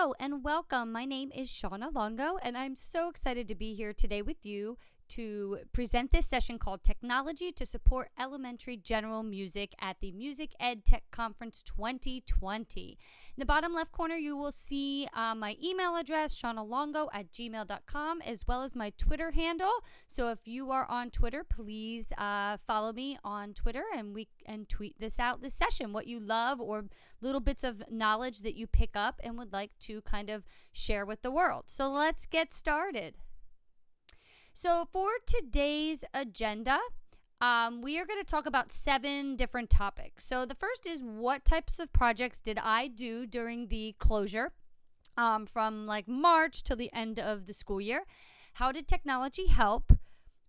Hello and welcome. My name is Shawna Longo, and I'm so excited to be here today with you to present this session called Technology to Support Elementary General Music at the Music Ed Tech Conference 2020. In the bottom left corner, you will see my email address, shawnalongo@gmail.com, as well as my Twitter handle. So if you are on Twitter, please follow me on Twitter, and we can tweet this session, what you love or little bits of knowledge that you pick up and would like to kind of share with the world. So let's get started. So for today's agenda, we are going to talk about 7 different topics. So the first is, what types of projects did I do during the closure from like March till the end of the school year? How did technology help?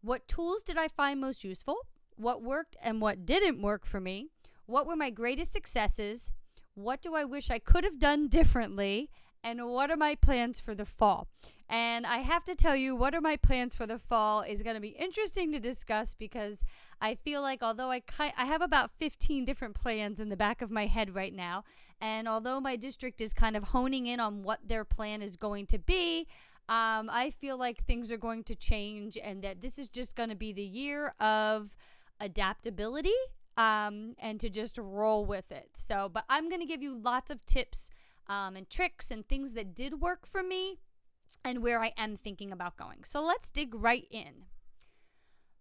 What tools did I find most useful? What worked and what didn't work for me? What were my greatest successes? What do I wish I could have done differently? And what are my plans for the fall? And I have to tell you, what are my plans for the fall is going to be interesting to discuss, because I feel like although I have about 15 different plans in the back of my head right now, and although my district is kind of honing in on what their plan is going to be, I feel like things are going to change, and that this is just going to be the year of adaptability and to just roll with it. So, but I'm going to give you lots of tips and tricks and things that did work for me and where I am thinking about going. So let's dig right in.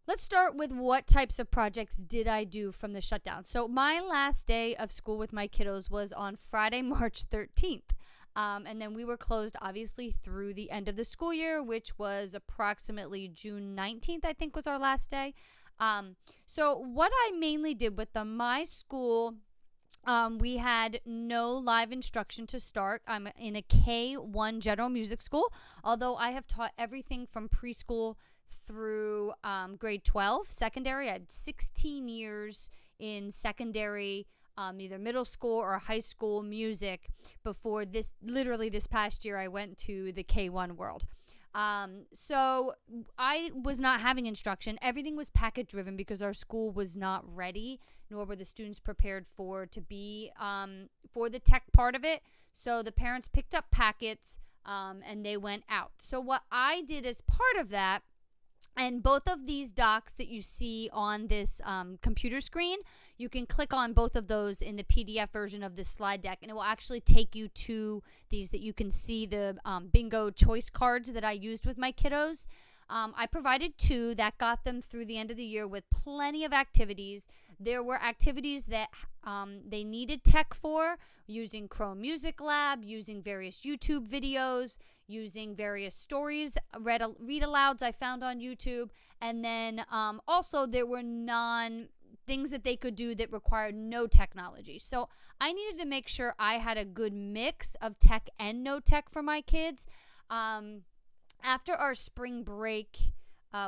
Let's start with, what types of projects did I do from the shutdown? So my last day of school with my kiddos was on Friday, March 13th. And then we were closed, obviously, through the end of the school year, which was approximately June 19th, I think was our last day. So what I mainly did with my school, we had no live instruction to start. I'm in a K-1 general music school, although I have taught everything from preschool through grade 12, secondary. I had 16 years in secondary, either middle school or high school music before literally this past year, I went to the K-1 world. So I was not having instruction. Everything was packet driven because our school was not ready, nor were the students prepared to be for the tech part of it. So the parents picked up packets and they went out. So what I did as part of that, and both of these docs that you see on this computer screen, you can click on both of those in the PDF version of this slide deck, and it will actually take you to these that you can see the bingo choice cards that I used with my kiddos. I provided 2 that got them through the end of the year with plenty of activities. There were activities that they needed tech for, using Chrome Music Lab, using various YouTube videos, using various stories, read alouds I found on YouTube. And then also there were things that they could do that required no technology. So I needed to make sure I had a good mix of tech and no tech for my kids. After our spring break,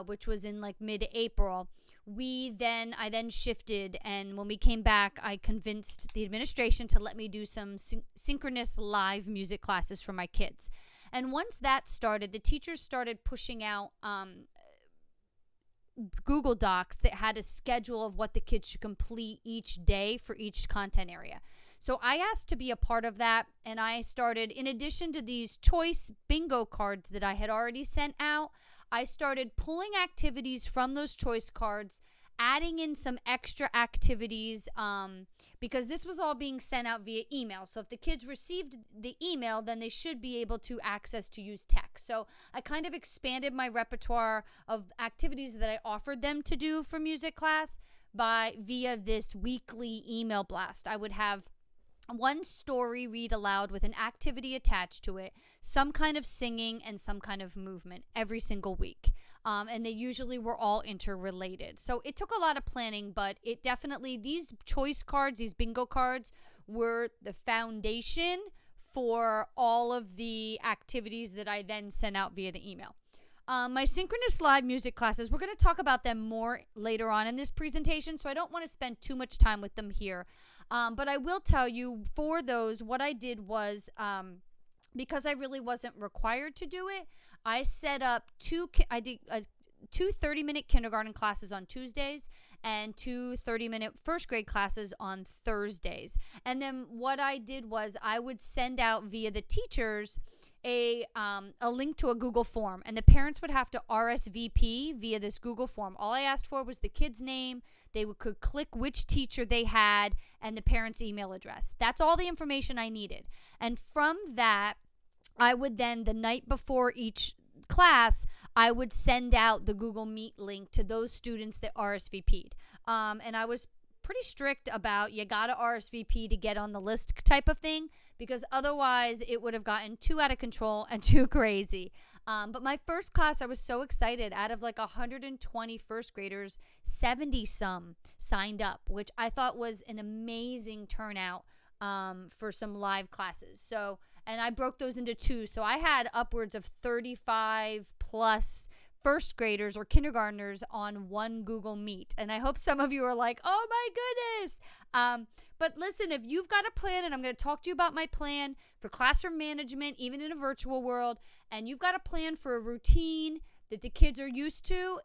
which was in like mid-April, I then shifted, and when we came back, I convinced the administration to let me do some synchronous live music classes for my kids. And once that started, the teachers started pushing out Google Docs that had a schedule of what the kids should complete each day for each content area. So I asked to be a part of that, and I started, in addition to these choice bingo cards that I had already sent out, I started pulling activities from those choice cards, adding in some extra activities, because this was all being sent out via email. So if the kids received the email, then they should be able to use tech. So I kind of expanded my repertoire of activities that I offered them to do for music class via this weekly email blast. I would have one story read aloud with an activity attached to it, some kind of singing and some kind of movement every single week. And they usually were all interrelated. So it took a lot of planning, but it definitely, these choice cards, these bingo cards, were the foundation for all of the activities that I then sent out via the email. My synchronous live music classes, we're going to talk about them more later on in this presentation, so I don't want to spend too much time with them here. But I will tell you, for those, what I did was, because I really wasn't required to do it, I set up two 30-minute kindergarten classes on Tuesdays and 2 30-minute first grade classes on Thursdays. And then what I did was I would send out via the teachers a link to a Google form, and the parents would have to RSVP via this Google form. All I asked for was the kid's name. They could click which teacher they had and the parent's email address. That's all the information I needed. And from that, I would then, the night before each class, I would send out the Google Meet link to those students that RSVP'd. And I was pretty strict about you got to RSVP to get on the list type of thing, because otherwise it would have gotten too out of control and too crazy. But my first class, I was so excited. Out of like 120 first graders, 70 some signed up, which I thought was an amazing turnout for some live classes. So, and I broke those into two. So I had upwards of 35 plus first graders or kindergartners on one Google Meet. And I hope some of you are like, oh my goodness. But listen, if you've got a plan, and I'm going to talk to you about my plan for classroom management, even in a virtual world, and you've got a plan for a routine that the kids are used to,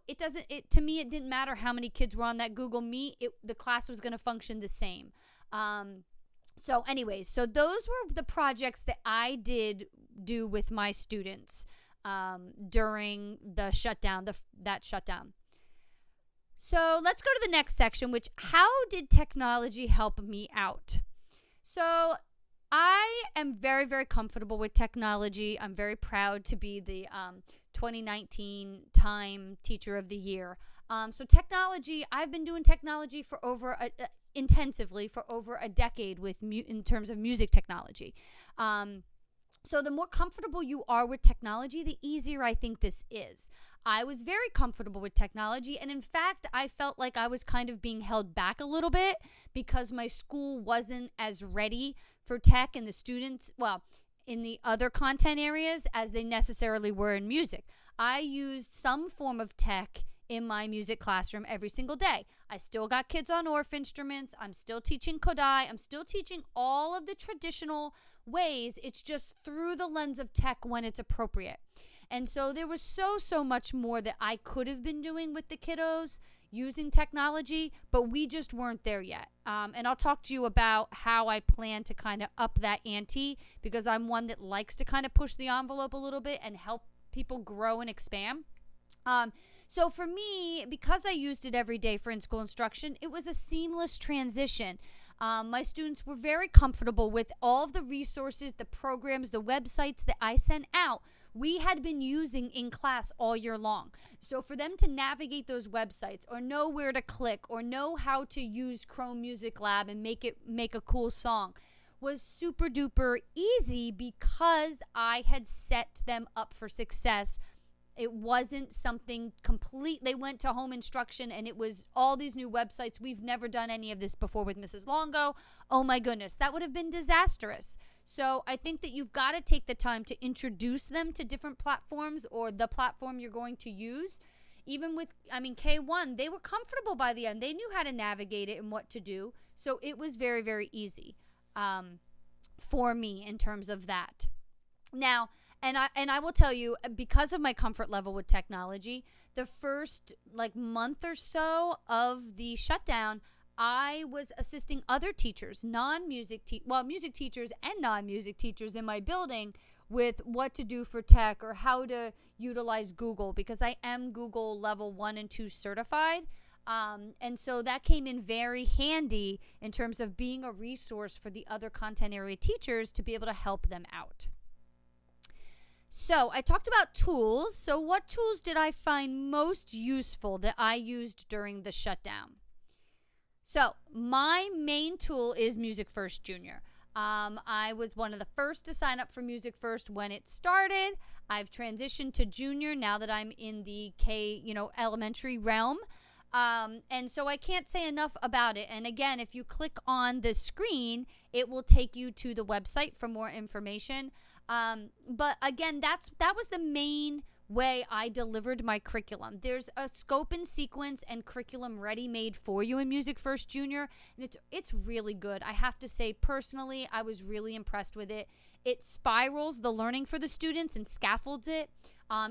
to me, it didn't matter how many kids were on that Google Meet. The class was going to function the same. So anyways, so those were the projects that I did do with my students during the shutdown, that shutdown. So let's go to the next section, which, how did technology help me out? So I am very, very comfortable with technology. I'm very proud to be the 2019 Time Teacher of the Year. So technology, I've been doing technology for intensively for over a decade in terms of music technology. So the more comfortable you are with technology, the easier I think this is. I was very comfortable with technology, and in fact, I felt like I was kind of being held back a little bit because my school wasn't as ready for tech and the students, well, in the other content areas as they necessarily were in music. I used some form of tech in my music classroom every single day. I still got kids on ORF instruments. I'm still teaching Kodai. I'm still teaching all of the traditional ways. It's just through the lens of tech when it's appropriate. And so there was so much more that I could have been doing with the kiddos using technology, but we just weren't there yet. And I'll talk to you about how I plan to kind of up that ante, because I'm one that likes to kind of push the envelope a little bit and help people grow and expand. So for me, because I used it every day for in-school instruction, it was a seamless transition. My students were very comfortable with all of the resources, the programs, the websites that I sent out. We had been using in class all year long. So for them to navigate those websites or know where to click or know how to use Chrome Music Lab and make a cool song was super duper easy, because I had set them up for success. It wasn't something complete. They went to home instruction and it was all these new websites. We've never done any of this before with Mrs. Longo. Oh my goodness, that would have been disastrous. So I think that you've got to take the time to introduce them to different platforms or the platform you're going to use. Even with, K1, they were comfortable by the end. They knew how to navigate it and what to do. So it was very, very easy for me in terms of that. Now, and I will tell you, because of my comfort level with technology, the first month or so of the shutdown, I was assisting other teachers, music teachers and non-music teachers in my building with what to do for tech or how to utilize Google, because I am Google level 1 and 2 certified. And so that came in very handy in terms of being a resource for the other content area teachers to be able to help them out. So I talked about tools. So what tools did I find most useful that I used during the shutdown? So my main tool is Music First Junior. I was one of the first to sign up for Music First when it started. I've transitioned to Junior now that I'm in the elementary realm. And so I can't say enough about it. And again, if you click on the screen, it will take you to the website for more information. But again, that was the main way I delivered my curriculum. There's a scope and sequence and curriculum ready-made for you in Music First Junior, and it's really good. I have to say, personally, I was really impressed with it. It spirals the learning for the students and scaffolds it.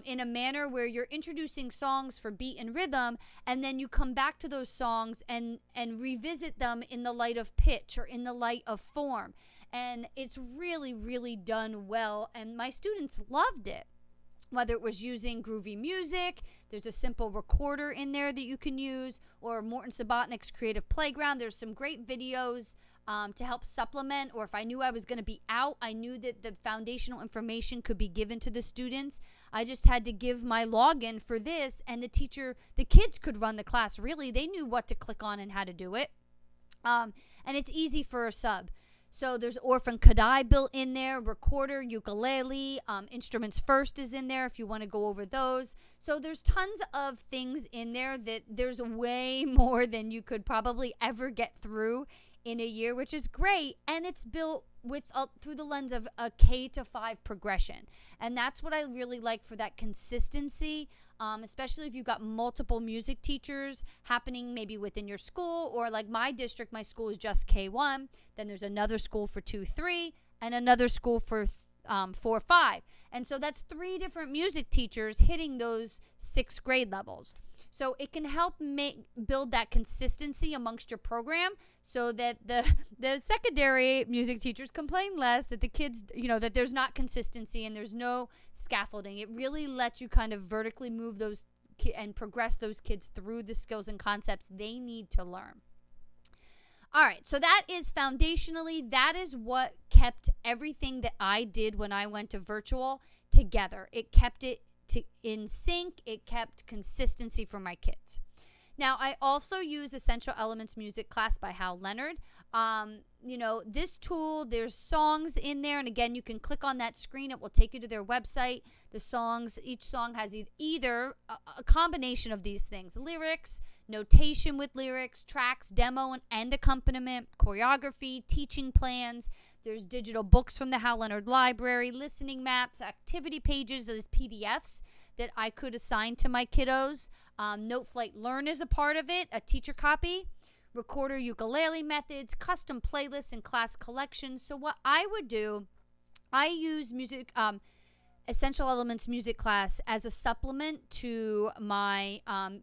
in a manner where you're introducing songs for beat and rhythm, and then you come back to those songs and revisit them in the light of pitch or in the light of form. And it's really, really done well, and my students loved it. Whether it was using groovy music, there's a simple recorder in there that you can use, or Morton Subotnick's Creative Playground. There's some great videos to help supplement, or if I knew I was going to be out, I knew that the foundational information could be given to the students. I just had to give my login for this, and the kids could run the class. Really, they knew what to click on and how to do it. And it's easy for a sub. So there's Orphan Kadai built in there, recorder, ukulele, Instruments First is in there if you want to go over those. So there's tons of things in there that there's way more than you could probably ever get through in a year, which is great. And it's built through the lens of a K to 5 progression. And that's what I really like for that consistency, especially if you've got multiple music teachers happening maybe within your school, or like my district, my school is just K1. Then there's another school for 2-3 and another school for 4-5. And so that's 3 different music teachers hitting those 6th grade levels. So it can help build that consistency amongst your program, so that the secondary music teachers complain less that the kids, that there's not consistency and there's no scaffolding. It really lets you kind of vertically move those and progress those kids through the skills and concepts they need to learn. All right, so that is foundationally, that is what kept everything that I did when I went to virtual together. It kept it in sync. It kept consistency for my kids. Now, I also use Essential Elements Music Class by Hal Leonard. This tool, there's songs in there, and again, you can click on that screen. It will take you to their website. The songs, each song has either a combination of these things: lyrics, notation with lyrics, tracks, demo and accompaniment, choreography, teaching plans. There's digital books from the Hal Leonard Library, listening maps, activity pages, those PDFs that I could assign to my kiddos. Note Flight Learn is a part of it, a teacher copy, recorder ukulele methods, custom playlists, and class collections. So what I would do, I use Essential Elements Music Class as a supplement to my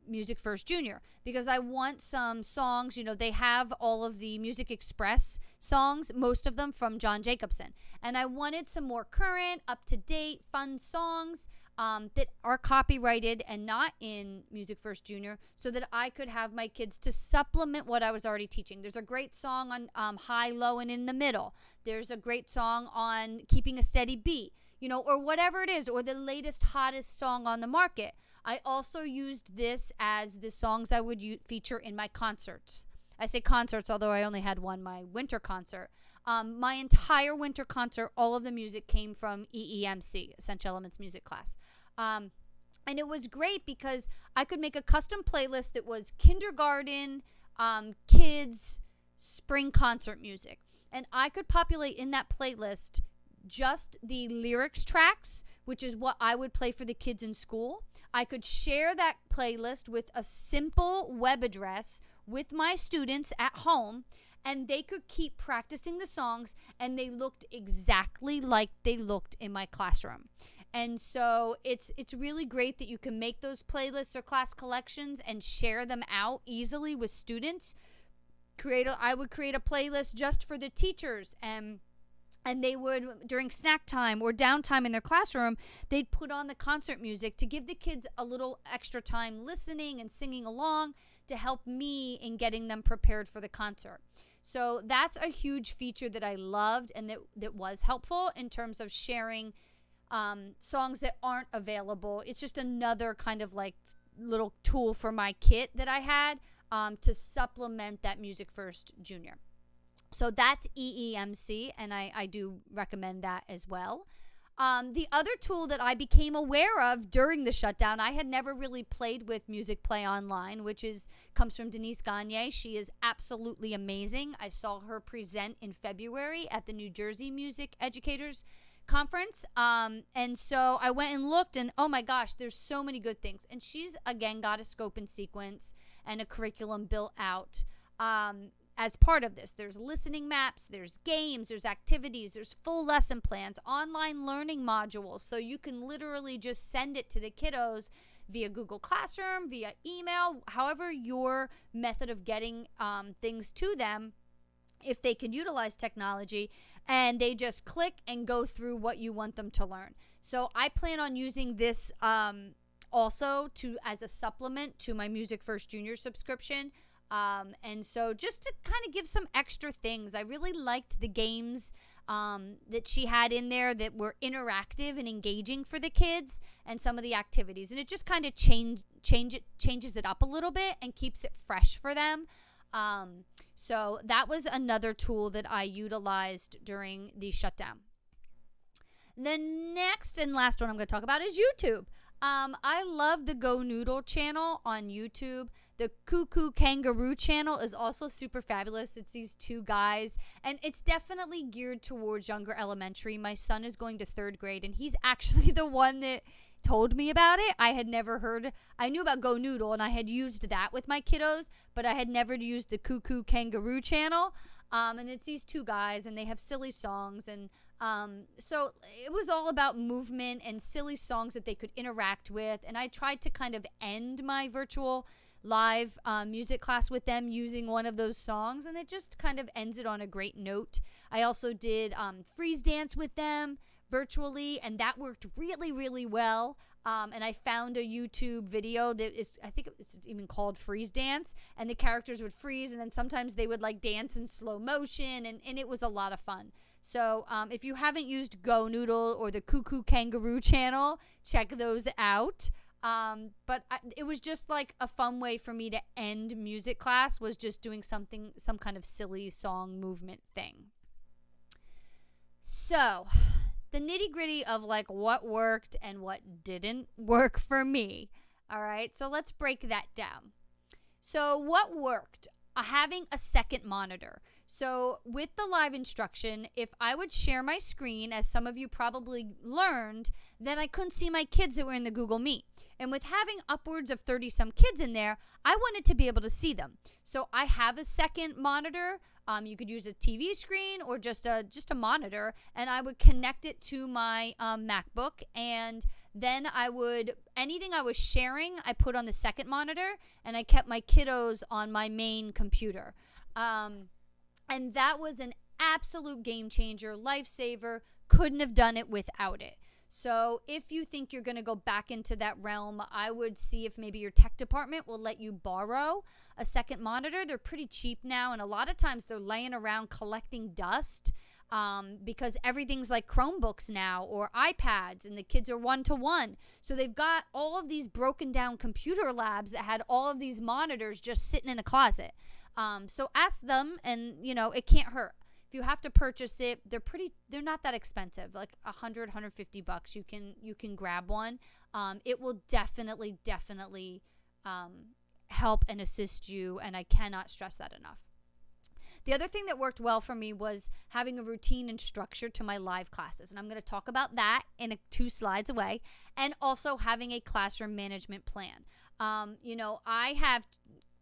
Music First Junior, because I want some songs. They have all of the Music Express songs, most of them from John Jacobson, and I wanted some more current, up-to-date, fun songs that are copyrighted and not in Music First Junior, so that I could have my kids to supplement what I was already teaching. There's a great song on high, low, and in the middle. There's a great song on keeping a steady beat, or whatever it is, or the latest, hottest song on the market. I also used this as the songs I would feature in my concerts. I say concerts, although I only had one, my winter concert. My entire winter concert, all of the music came from EEMC, Essential Elements Music Class. And it was great because I could make a custom playlist that was kindergarten, kids, spring concert music. And I could populate in that playlist just the lyrics tracks, which is what I would play for the kids in school. I could share that playlist with a simple web address with my students at home, and they could keep practicing the songs, and they looked exactly like they looked in my classroom. And so it's really great that you can make those playlists or class collections and share them out easily with students. I would create a playlist just for the teachers, and they would, during snack time or downtime in their classroom, they'd put on the concert music to give the kids a little extra time listening and singing along, to help me in getting them prepared for the concert. So that's a huge feature that I loved, and that was helpful in terms of sharing songs that aren't available. It's just another kind of like little tool for my kit that I had to supplement that Music First Junior. So that's EEMC, and I do recommend that as well. The other tool that I became aware of during the shutdown, I had never really played with Music Play Online, which comes from Denise Gagne. She is absolutely amazing. I saw her present in February at the New Jersey Music Educators Conference. And so I went and looked, and oh my gosh, there's so many good things. And she's, again, got a scope and sequence and a curriculum built out. as part of this. There's listening maps, there's games, there's activities, there's full lesson plans, online learning modules. So you can literally just send it to the kiddos via Google Classroom, via email, however your method of getting things to them, if they can utilize technology, and they just click and go through what you want them to learn. So I plan on using this also as a supplement to my Music First Junior subscription. And so just to kind of give some extra things, I really liked the games that she had in there that were interactive and engaging for the kids, and some of the activities. And it just kind of changes it up a little bit and keeps it fresh for them. So that was another tool that I utilized during the shutdown. The next and last one I'm going to talk about is YouTube. I love the Go Noodle channel on YouTube. The Cuckoo Kangaroo channel is also super fabulous. It's these two guys, and it's definitely geared towards younger elementary. My son is going to 3rd grade, and he's actually the one that told me about it. I had never heard. I knew about Go Noodle, and I had used that with my kiddos, but I had never used the Cuckoo Kangaroo channel. And it's these two guys, and they have silly songs, and so it was all about movement and silly songs that they could interact with. And I tried to kind of end my virtual live music class with them using one of those songs, and it just kind of ends it on a great note. I also did freeze dance with them virtually, and that worked really, really well. And I found a YouTube video that is, I think it's even called Freeze Dance, and the characters would freeze, and then sometimes they would like dance in slow motion, and it was a lot of fun. So if you haven't used Go Noodle or the Cuckoo Kangaroo channel, check those out. But it was just like a fun way for me to end music class, was just doing some kind of silly song movement thing. So the nitty gritty of like what worked and what didn't work for me. All right, so let's break that down. So what worked? Having a second monitor. So with the live instruction, if I would share my screen, as some of you probably learned, then I couldn't see my kids that were in the Google Meet. And with having upwards of 30 some kids in there, I wanted to be able to see them. So I have a second monitor. You could use a TV screen or just a monitor, and I would connect it to my MacBook, and then anything I was sharing, I put on the second monitor, and I kept my kiddos on my main computer. And that was an absolute game changer, lifesaver. Couldn't have done it without it. So if you think you're going to go back into that realm, I would see if maybe your tech department will let you borrow a second monitor. They're pretty cheap now, and a lot of times they're laying around collecting dust because everything's like Chromebooks now or iPads, and the kids are one-to-one. So they've got all of these broken down computer labs that had all of these monitors just sitting in a closet. So ask them, and it can't hurt. If you have to purchase it, they're not that expensive, like $150. You can grab one. It will definitely help and assist you, and I cannot stress that enough. The other thing that worked well for me was having a routine and structure to my live classes, and I'm going to talk about that in 2 slides away, and also having a classroom management plan. I have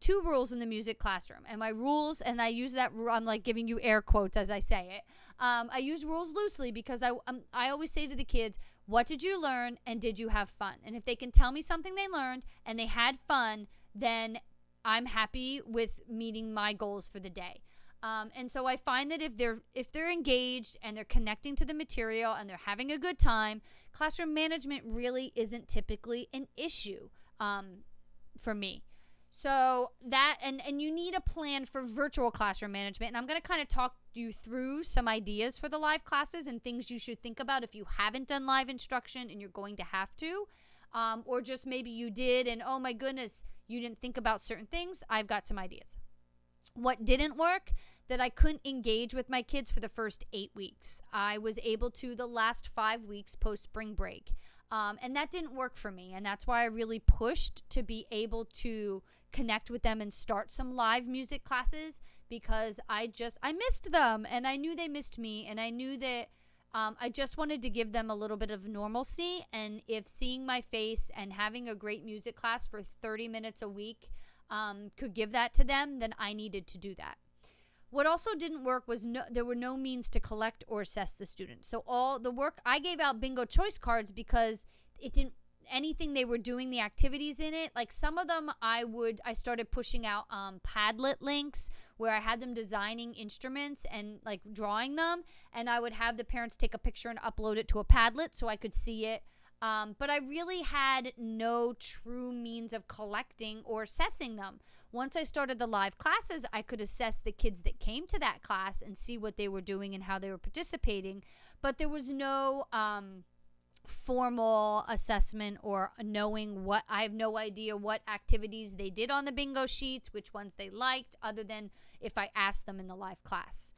2 rules in the music classroom, and my rules, and I use that, I'm like giving you air quotes as I say it. I use rules loosely because I always say to the kids, what did you learn and did you have fun? And if they can tell me something they learned and they had fun, then I'm happy with meeting my goals for the day. And so I find that if they're engaged and they're connecting to the material and they're having a good time, classroom management really isn't typically an issue for me. So that, and you need a plan for virtual classroom management. And I'm going to kind of talk you through some ideas for the live classes and things you should think about if you haven't done live instruction and you're going to have to. Or just maybe you did and, oh my goodness, you didn't think about certain things. I've got some ideas. What didn't work? That I couldn't engage with my kids for the first 8 weeks. I was able to the last 5 weeks post spring break. And that didn't work for me. And that's why I really pushed to be able to connect with them and start some live music classes, because I missed them, and I knew they missed me, and I knew that I just wanted to give them a little bit of normalcy. And if seeing my face and having a great music class for 30 minutes a week could give that to them, then I needed to do that. What also didn't work was there were no means to collect or assess the students. So all the work, I gave out bingo choice cards because it didn't, anything they were doing, the activities in it, like some of them I started pushing out Padlet links where I had them designing instruments and like drawing them, and I would have the parents take a picture and upload it to a Padlet so I could see it. But I really had no true means of collecting or assessing them. Once I started the live classes, I could assess the kids that came to that class and see what they were doing and how they were participating. But there was no formal assessment or knowing what, I have no idea what activities they did on the bingo sheets, which ones they liked, other than if I asked them in the live class.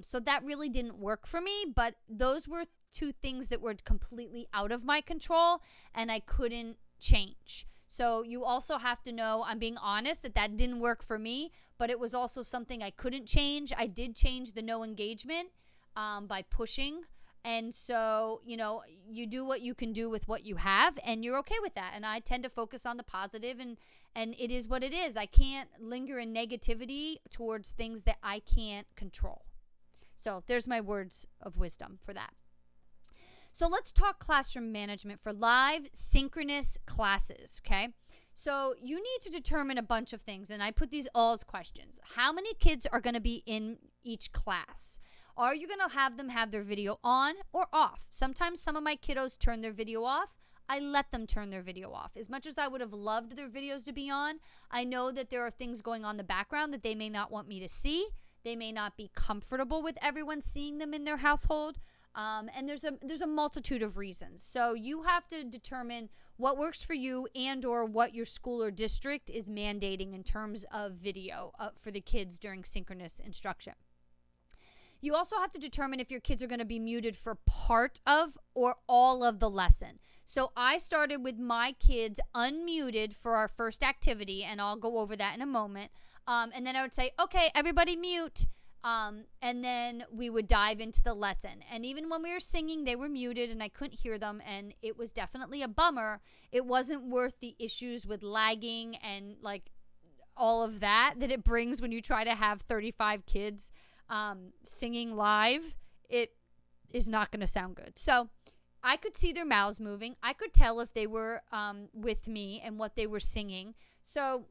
So that really didn't work for me, but those were two things that were completely out of my control and I couldn't change. So you also have to know, I'm being honest, that didn't work for me, but it was also something I couldn't change. I did change the no engagement by pushing. And so, you do what you can do with what you have, and you're okay with that. And I tend to focus on the positive, and it is what it is. I can't linger in negativity towards things that I can't control. So there's my words of wisdom for that. So let's talk classroom management for live synchronous classes, okay? So you need to determine a bunch of things, and I put these all as questions. How many kids are going to be in each class? Are you going to have them have their video on or off? Sometimes some of my kiddos turn their video off. I let them turn their video off. As much as I would have loved their videos to be on, I know that there are things going on in the background that they may not want me to see. They may not be comfortable with everyone seeing them in their household. And there's a multitude of reasons. So you have to determine what works for you and or what your school or district is mandating in terms of video for the kids during synchronous instruction. You also have to determine if your kids are going to be muted for part of or all of the lesson. So I started with my kids unmuted for our first activity, and I'll go over that in a moment. And then I would say, okay, everybody mute. And then we would dive into the lesson. And even when we were singing, they were muted and I couldn't hear them. And it was definitely a bummer. It wasn't worth the issues with lagging and like all of that it brings when you try to have 35 kids singing live. It is not going to sound good. So I could see their mouths moving. I could tell if they were with me and what they were singing. So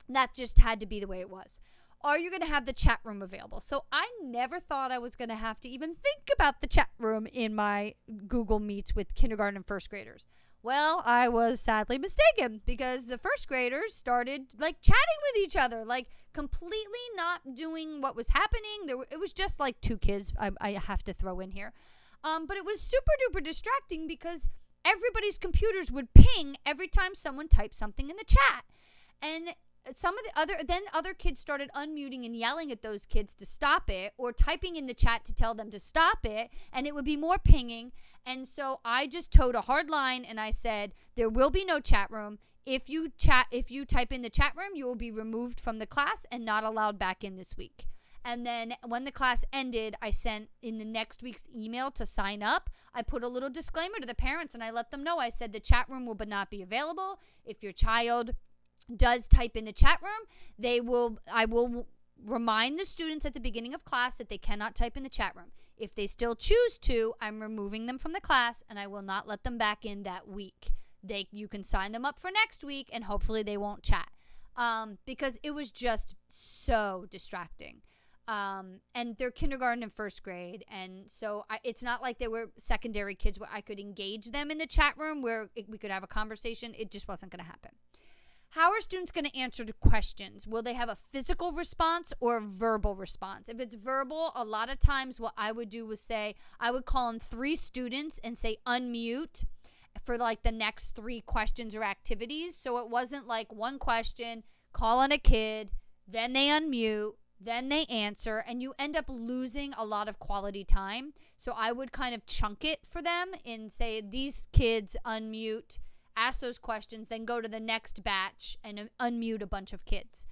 that just had to be the way it was. Are you going to have the chat room available? So I never thought I was going to have to even think about the chat room in my Google Meets with kindergarten and first graders. Well, I was sadly mistaken because the first graders started like chatting with each other, like completely not doing what was happening. It was just like two kids I have to throw in here. But it was super duper distracting because everybody's computers would ping every time someone typed something in the chat. And some of the other kids started unmuting and yelling at those kids to stop it or typing in the chat to tell them to stop it, and it would be more pinging. And so I just towed a hard line and I said, there will be no chat room. If you type in the chat room, you will be removed from the class and not allowed back in this week. And then when the class ended, I sent in the next week's email to sign up. I put a little disclaimer to the parents and I let them know. I said the chat room will not be available. If your child does type in the chat room, I will remind the students at the beginning of class that they cannot type in the chat room. If they still choose to, I'm removing them from the class and I will not let them back in that week. You can sign them up for next week and hopefully they won't chat because it was just so distracting. And they're kindergarten and first grade, and so it's not like they were secondary kids where I could engage them in the chat room where we could have a conversation. It just wasn't going to happen. How are students going to answer the questions? Will they have a physical response or a verbal response? If it's verbal, a lot of times what I would do was say, I would call in 3 students and say unmute for like the next 3 questions or activities. So it wasn't like one question, call on a kid, then they unmute, then they answer, and you end up losing a lot of quality time. So I would kind of chunk it for them and say, these kids unmute, ask those questions, then go to the next batch and unmute a bunch of kids.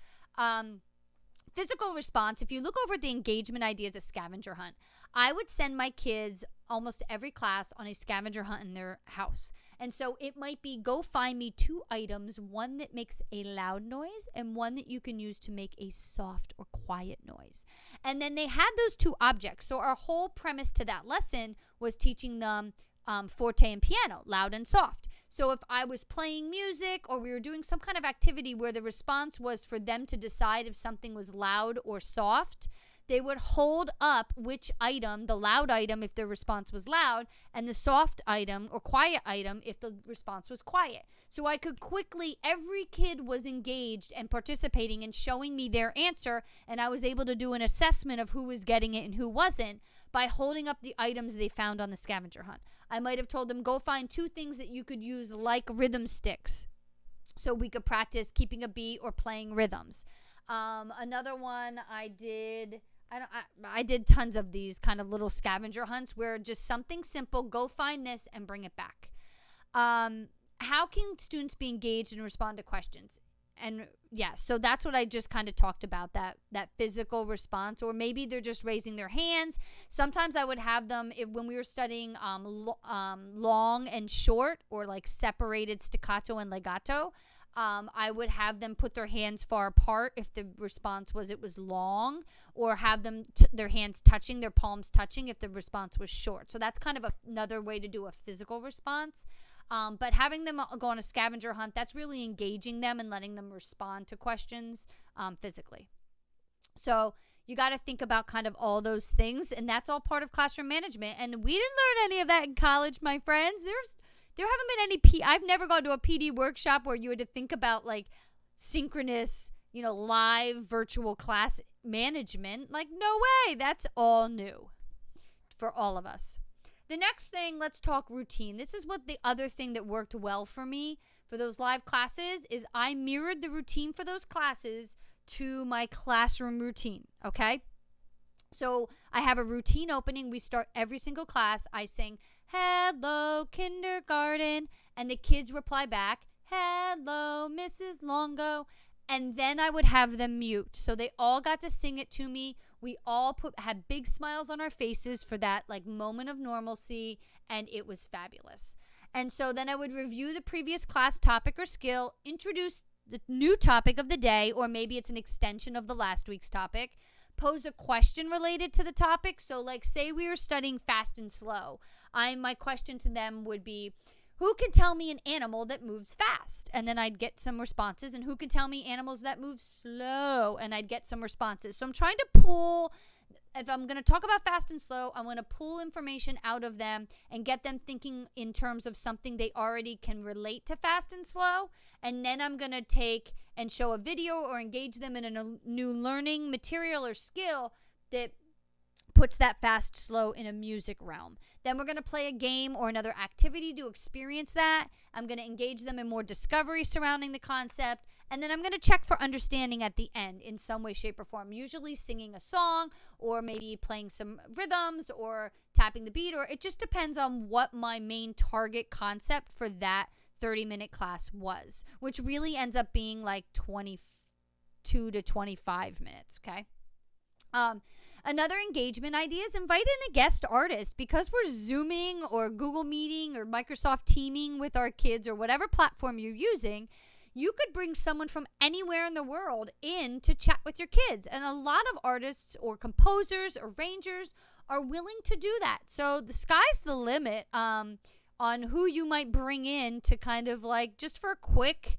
Physical response, if you look over at the engagement idea as a scavenger hunt, I would send my kids almost every class on a scavenger hunt in their house. And so it might be go find me 2 items, one that makes a loud noise and one that you can use to make a soft or quiet noise. And then they had those 2 objects. So our whole premise to that lesson was teaching them forte and piano, loud and soft. So if I was playing music or we were doing some kind of activity where the response was for them to decide if something was loud or soft, they would hold up which item, the loud item if the response was loud, and the soft item or quiet item if the response was quiet. So I could quickly, every kid was engaged and participating and showing me their answer, and I was able to do an assessment of who was getting it and who wasn't by holding up the items they found on the scavenger hunt. I might have told them, go find 2 things that you could use like rhythm sticks so we could practice keeping a beat or playing rhythms. Another one I did tons of these kind of little scavenger hunts where just something simple, go find this and bring it back. How can students be engaged and respond to questions? And yeah, so that's what I just kind of talked about, that physical response, or maybe they're just raising their hands. Sometimes I would have them, when we were studying long and short or like separated staccato and legato, I would have them put their hands far apart if the response was it was long, or have them their hands touching, their palms touching if the response was short. So that's kind of another way to do a physical response. But having them go on a scavenger hunt, that's really engaging them and letting them respond to questions physically. So you got to think about kind of all those things, and that's all part of classroom management. And we didn't learn any of that in college, my friends. There haven't been any I've never gone to a PD workshop where you had to think about like synchronous, live virtual class management. Like, no way. That's all new for all of us. The next thing, let's talk routine. This is what the other thing that worked well for me for those live classes is I mirrored the routine for those classes to my classroom routine, okay? So I have a routine opening. We start every single class. I sing, "Hello, kindergarten," and the kids reply back, "Hello, Mrs. Longo." And then I would have them mute. So they all got to sing it to me. We all had big smiles on our faces for that like moment of normalcy, and it was fabulous. And so then I would review the previous class topic or skill, introduce the new topic of the day, or maybe it's an extension of the last week's topic, pose a question related to the topic. So like say we were studying fast and slow. My question to them would be, who can tell me an animal that moves fast? And then I'd get some responses. And who can tell me animals that move slow? And I'd get some responses. So I'm trying to pull, if I'm going to talk about fast and slow, I'm going to pull information out of them and get them thinking in terms of something they already can relate to fast and slow. And then I'm going to take and show a video or engage them in a new learning material or skill that puts that fast, slow in a music realm. Then we're going to play a game or another activity to experience that. I'm going to engage them in more discovery surrounding the concept. And then I'm going to check for understanding at the end in some way, shape, or form. Usually singing a song or maybe playing some rhythms or tapping the beat. Or it just depends on what my main target concept for that 30-minute class was, which really ends up being like 22 to 25 minutes, okay? Another engagement idea is invite in a guest artist. Because we're Zooming or Google Meeting or Microsoft Teaming with our kids or whatever platform you're using, you could bring someone from anywhere in the world in to chat with your kids. And a lot of artists or composers or arrangers are willing to do that. So the sky's the limit on who you might bring in to kind of like just for a quick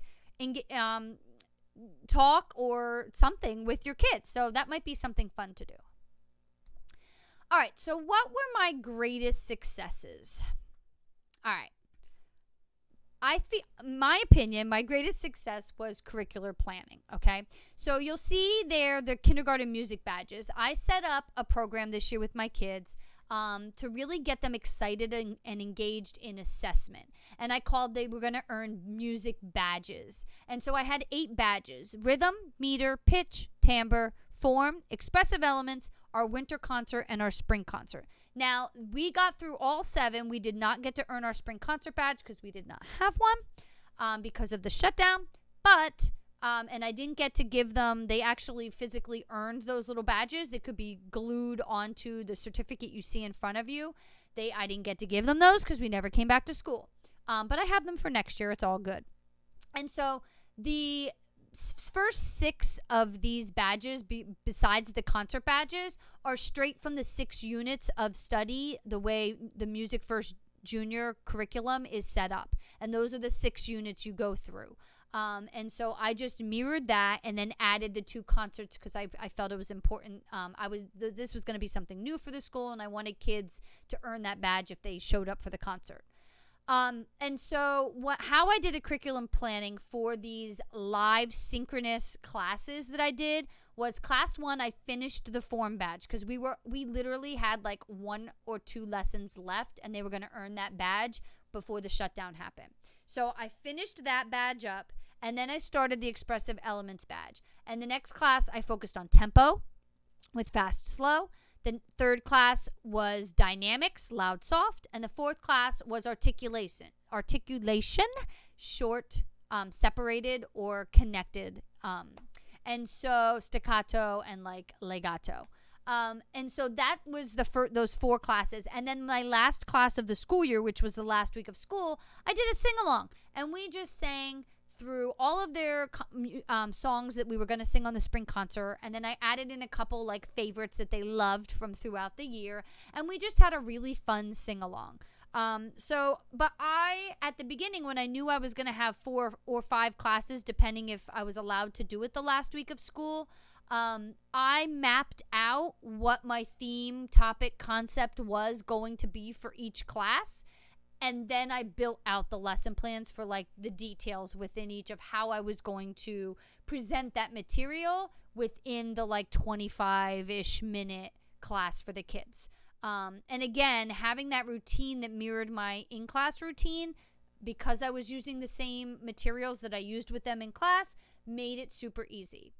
talk or something with your kids. So that might be something fun to do. All right, so what were my greatest successes? All right. My opinion, my greatest success was curricular planning, okay? So you'll see there the kindergarten music badges. I set up a program this year with my kids to really get them excited and engaged in assessment. And I called they were going to earn music badges. And so I had 8 badges: rhythm, meter, pitch, timbre, form, expressive elements, our winter concert, and our spring concert. Now, we got through all 7. We did not get to earn our spring concert badge because we did not have one because of the shutdown. But And I didn't get to give them, they actually physically earned those little badges that could be glued onto the certificate you see in front of you. I didn't get to give them those because we never came back to school. But I have them for next year. It's all good. And so the first 6 of these badges, besides the concert badges, are straight from the 6 units of study, the way the Music First Junior curriculum is set up. And those are the 6 units you go through. And so I just mirrored that and then added the 2 concerts because I felt it was important. This was going to be something new for the school, and I wanted kids to earn that badge if they showed up for the concert. And so how I did the curriculum planning for these live synchronous classes that I did was class 1, I finished the form badge because we literally had like 1 or 2 lessons left and they were going to earn that badge before the shutdown happened. So I finished that badge up and then I started the expressive elements badge. And the next class I focused on tempo with fast, slow. The third class was dynamics, loud, soft. And the fourth class was articulation, short, separated, or connected. And so staccato and like legato. And so that was those 4 classes. And then my last class of the school year, which was the last week of school, I did a sing-along. And we just sang through all of their songs that we were going to sing on the spring concert. And then I added in a couple like favorites that they loved from throughout the year. And we just had a really fun sing-along. But at the beginning, when I knew I was going to have 4 or 5 classes, depending if I was allowed to do it the last week of school, I mapped out what my theme, topic, concept was going to be for each class. And then I built out the lesson plans for like the details within each of how I was going to present that material within the like 25-ish minute class for the kids. And again, having that routine that mirrored my in-class routine, because I was using the same materials that I used with them in class, made it super easy.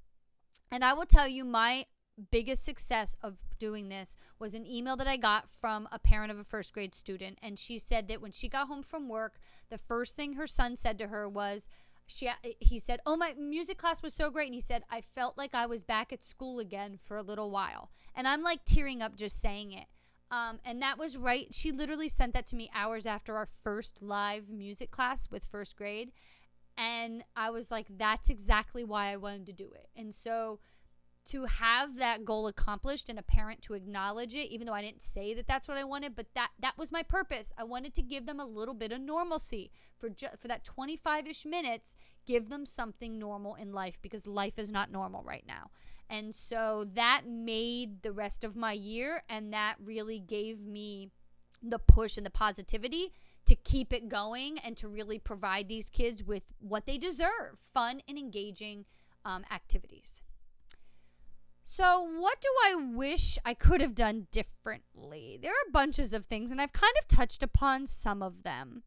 And I will tell you, my biggest success of doing this was an email that I got from a parent of a first grade student. And she said that when she got home from work, the first thing her son said to her was, he said, "Oh, my music class was so great." And he said, "I felt like I was back at school again for a little while." And I'm like tearing up just saying it. And that was right. She literally sent that to me hours after our first live music class with first grade. And I was like, that's exactly why I wanted to do it. And so to have that goal accomplished and a parent to acknowledge it, even though I didn't say that that's what I wanted, but that was my purpose. I wanted to give them a little bit of normalcy for that 25-ish minutes, give them something normal in life because life is not normal right now. And so that made the rest of my year, and that really gave me the push and the positivity to keep it going and to really provide these kids with what they deserve, fun and engaging activities. So what do I wish I could have done differently? There are bunches of things, and I've kind of touched upon some of them.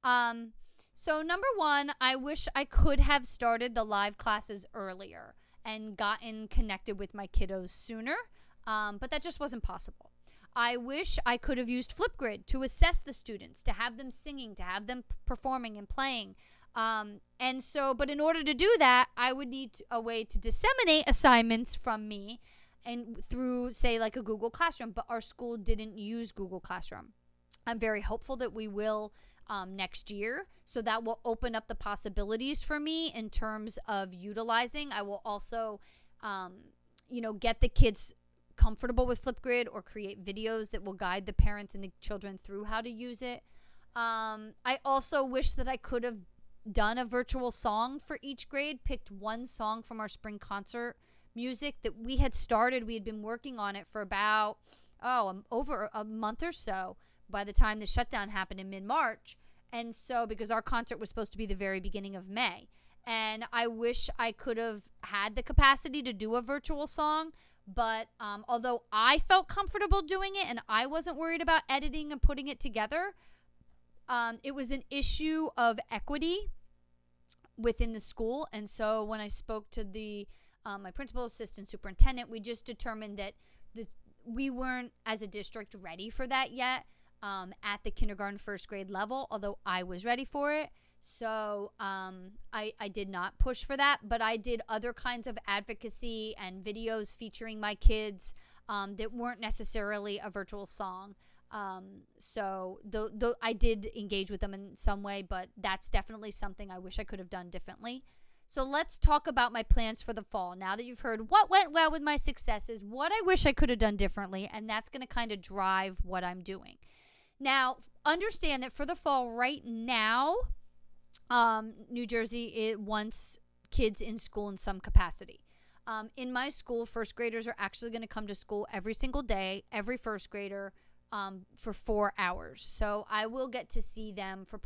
So number 1, I wish I could have started the live classes earlier and gotten connected with my kiddos sooner, but that just wasn't possible. I wish I could have used Flipgrid to assess the students, to have them singing, to have them performing and playing. But in order to do that, I would need a way to disseminate assignments from me and through, say, like a Google Classroom, but our school didn't use Google Classroom. I'm very hopeful that we will next year, so that will open up the possibilities for me in terms of utilizing. I will also, get the kids comfortable with Flipgrid or create videos that will guide the parents and the children through how to use it. I also wish that I could have done a virtual song for each grade, picked one song from our spring concert music that we had started. We had been working on it for about, over a month or so by the time the shutdown happened in mid-March. And so, because our concert was supposed to be the very beginning of May. And I wish I could have had the capacity to do a virtual song. But although I felt comfortable doing it and I wasn't worried about editing and putting it together, it was an issue of equity within the school. And so when I spoke to my principal, assistant superintendent, we just determined that we weren't, as a district, ready for that yet at the kindergarten, first grade level, although I was ready for it. So I did not push for that, but I did other kinds of advocacy and videos featuring my kids that weren't necessarily a virtual song. So I did engage with them in some way, but that's definitely something I wish I could have done differently. So let's talk about my plans for the fall. Now that you've heard what went well with my successes, what I wish I could have done differently, and that's going to kind of drive what I'm doing. Now, understand that for the fall right now, New Jersey, it wants kids in school in some capacity. In my school, first graders are actually going to come to school every single day, every first grader, for 4 hours. So I will get to see them for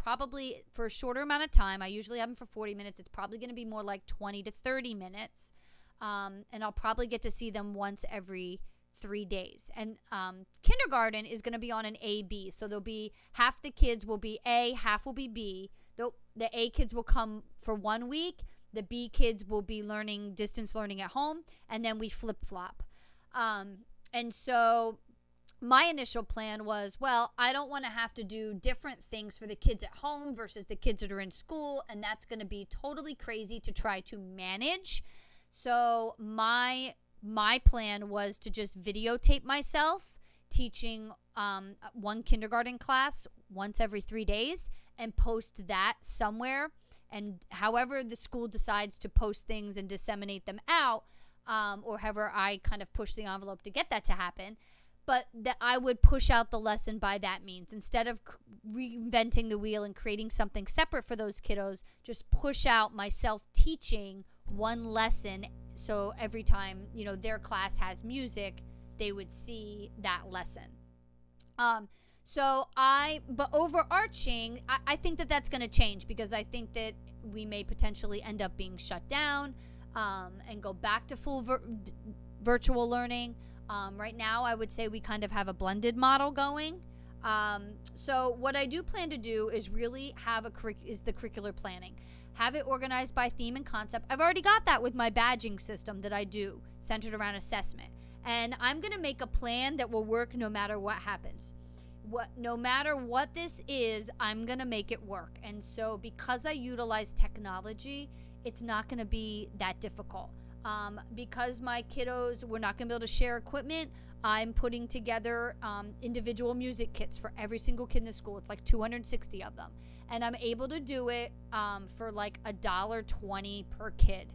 a shorter amount of time. I usually have them for 40 minutes. It's probably going to be more like 20 to 30 minutes. And I'll probably get to see them once every 3 days. And kindergarten is going to be on an A-B. So there'll be half the kids will be A, half will be B. The A kids will come for 1 week. The B kids will be distance learning at home. And then we flip-flop. And so my initial plan was, well, I don't want to have to do different things for the kids at home versus the kids that are in school. And that's going to be totally crazy to try to manage. So my plan was to just videotape myself teaching one kindergarten class once every 3 days and post that somewhere. And however the school decides to post things and disseminate them out, or however I kind of push the envelope to get that to happen, but that I would push out the lesson by that means. Instead of reinventing the wheel and creating something separate for those kiddos, just push out myself teaching one lesson. So every time, their class has music, they would see that lesson. But overarching, I think that that's going to change, because I think that we may potentially end up being shut down and go back to full virtual learning. Right now, I would say we kind of have a blended model going. So what I do plan to do is really have the curricular planning. Have it organized by theme and concept. I've already got that with my badging system that I do, centered around assessment. And I'm going to make a plan that will work no matter what happens. No matter what this is, I'm going to make it work. And so because I utilize technology, it's not going to be that difficult. Because my kiddos, we're not going to be able to share equipment, I'm putting together individual music kits for every single kid in the school. It's like 260 of them. And I'm able to do it for like $1.20 per kid.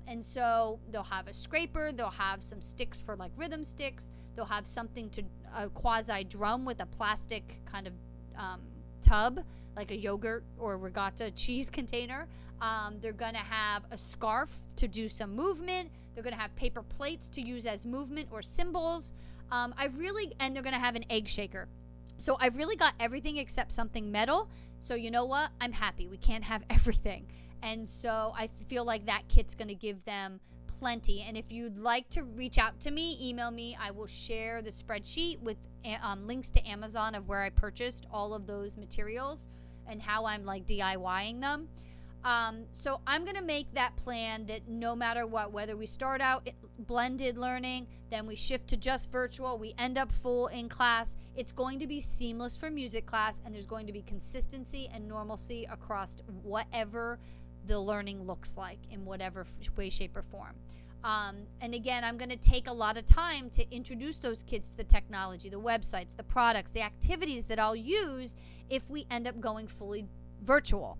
And so they'll have a scraper, they'll have some sticks for like rhythm sticks, they'll have a quasi drum with a plastic kind of tub, like a yogurt or regatta cheese container. They're going to have a scarf to do some movement. They're going to have paper plates to use as movement or symbols. And they're going to have an egg shaker. So I've really got everything except something metal. So you know what? I'm happy. We can't have everything. And so I feel like that kit's going to give them plenty. And if you'd like to reach out to me, email me. I will share the spreadsheet with links to Amazon of where I purchased all of those materials and how I'm like DIYing them. So I'm going to make that plan that no matter what, whether we start out blended learning, then we shift to just virtual, we end up full in class, it's going to be seamless for music class, and there's going to be consistency and normalcy across whatever the learning looks like in whatever way, shape, or form. And again, I'm going to take a lot of time to introduce those kids to the technology, the websites, the products, the activities that I'll use if we end up going fully virtual.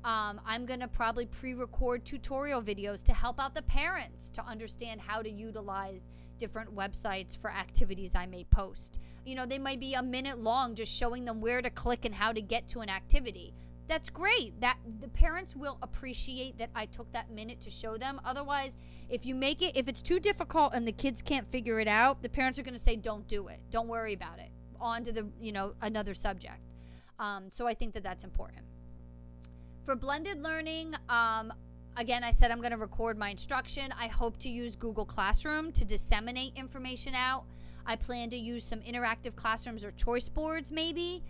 I'm going to probably pre-record tutorial videos to help out the parents to understand how to utilize different websites for activities I may post. They might be a minute long, just showing them where to click and how to get to an activity. That's great. That the parents will appreciate that I took that minute to show them. Otherwise, if it's too difficult and the kids can't figure it out, the parents are going to say, don't do it. Don't worry about it. On to another subject. So I think that that's important. For blended learning, again, I said I'm going to record my instruction. I hope to use Google Classroom to disseminate information out. I plan to use some interactive classrooms or choice boards maybe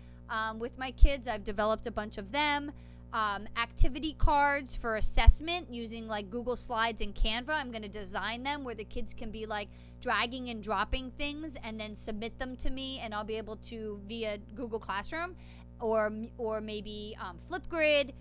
with my kids. I've developed a bunch of them. Activity cards for assessment using like Google Slides and Canva. I'm going to design them where the kids can be like dragging and dropping things and then submit them to me, and I'll be able to, via Google Classroom or maybe Flipgrid,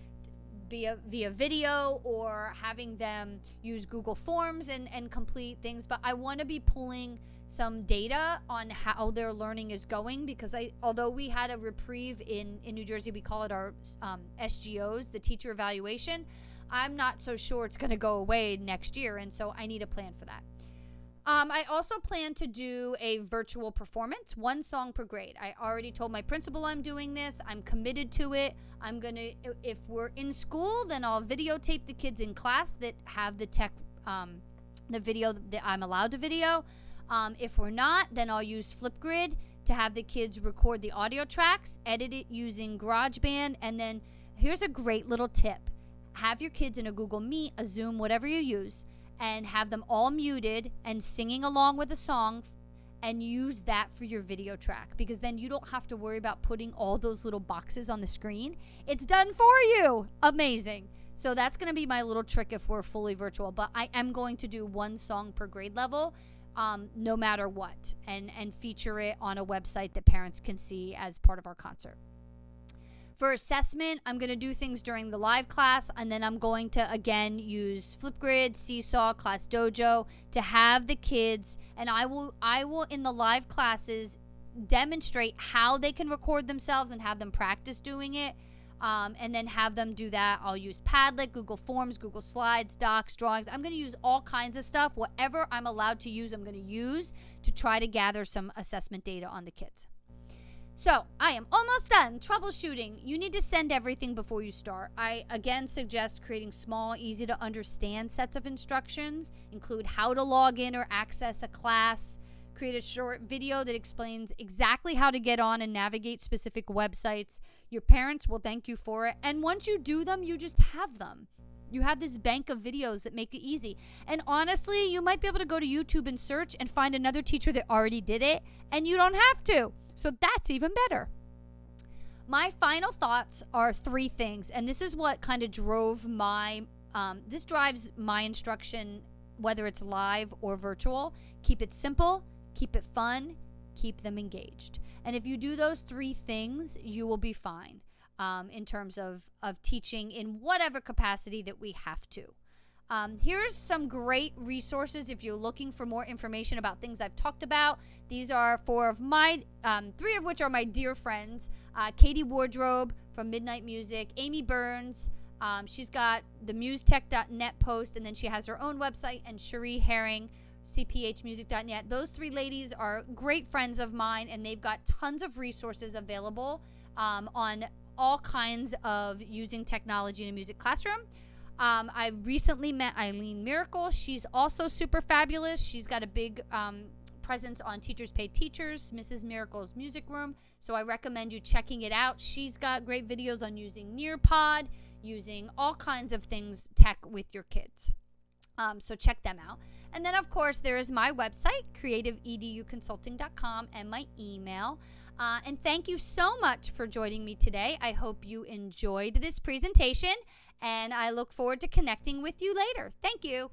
via video or having them use Google Forms and complete things. But I want to be pulling some data on how their learning is going, because although we had a reprieve in New Jersey, we call it our SGOs, the teacher evaluation, I'm not so sure it's going to go away next year, and so I need a plan for that. I also plan to do a virtual performance, 1 song per grade. I already told my principal I'm doing this. I'm committed to it. I'm going to, if we're in school, then I'll videotape the kids in class that have the tech, the video that I'm allowed to video. If we're not, then I'll use Flipgrid to have the kids record the audio tracks, edit it using GarageBand, and then here's a great little tip. Have your kids in a Google Meet, a Zoom, whatever you use, and have them all muted and singing along with a song, and use that for your video track, because then you don't have to worry about putting all those little boxes on the screen. It's done for you. Amazing. So that's going to be my little trick if we're fully virtual, but I am going to do 1 song per grade level, no matter what, and feature it on a website that parents can see as part of our concert. For assessment, I'm going to do things during the live class, and then I'm going to, again, use Flipgrid, Seesaw, Class Dojo to have the kids, and I will in the live classes demonstrate how they can record themselves and have them practice doing it, and then have them do that. I'll use Padlet, Google Forms, Google Slides, Docs, drawings. I'm going to use all kinds of stuff. Whatever I'm allowed to use, I'm going to use to try to gather some assessment data on the kids. So I am almost done. Troubleshooting. You need to send everything before you start. I again suggest creating small, easy to understand sets of instructions. Include how to log in or access a class. Create a short video that explains exactly how to get on and navigate specific websites. Your parents will thank you for it. And once you do them, you just have them. You have this bank of videos that make it easy. And honestly, you might be able to go to YouTube and search and find another teacher that already did it, and you don't have to. So that's even better. My final thoughts are 3 things, and this is what kind of drove this drives my instruction, whether it's live or virtual. Keep it simple, keep it fun, keep them engaged. And if you do those 3 things, you will be fine in terms of teaching in whatever capacity that we have to. Here's some great resources if you're looking for more information about things I've talked about. These are 4 of my, 3 of which are my dear friends. Katie Wardrobe from Midnight Music, Amy Burns, she's got the musetech.net post, and then she has her own website, and Cherie Herring, cphmusic.net. Those 3 ladies are great friends of mine, and they've got tons of resources available on all kinds of using technology in a music classroom. I recently met Eileen Miracle. She's also super fabulous. She's got a big presence on Teachers Pay Teachers, Mrs. Miracle's Music Room. So I recommend you checking it out. She's got great videos on using Nearpod, using all kinds of things tech with your kids. So check them out. And then, of course, there is my website, creativeeduconsulting.com, and my email. And thank you so much for joining me today. I hope you enjoyed this presentation, and I look forward to connecting with you later. Thank you.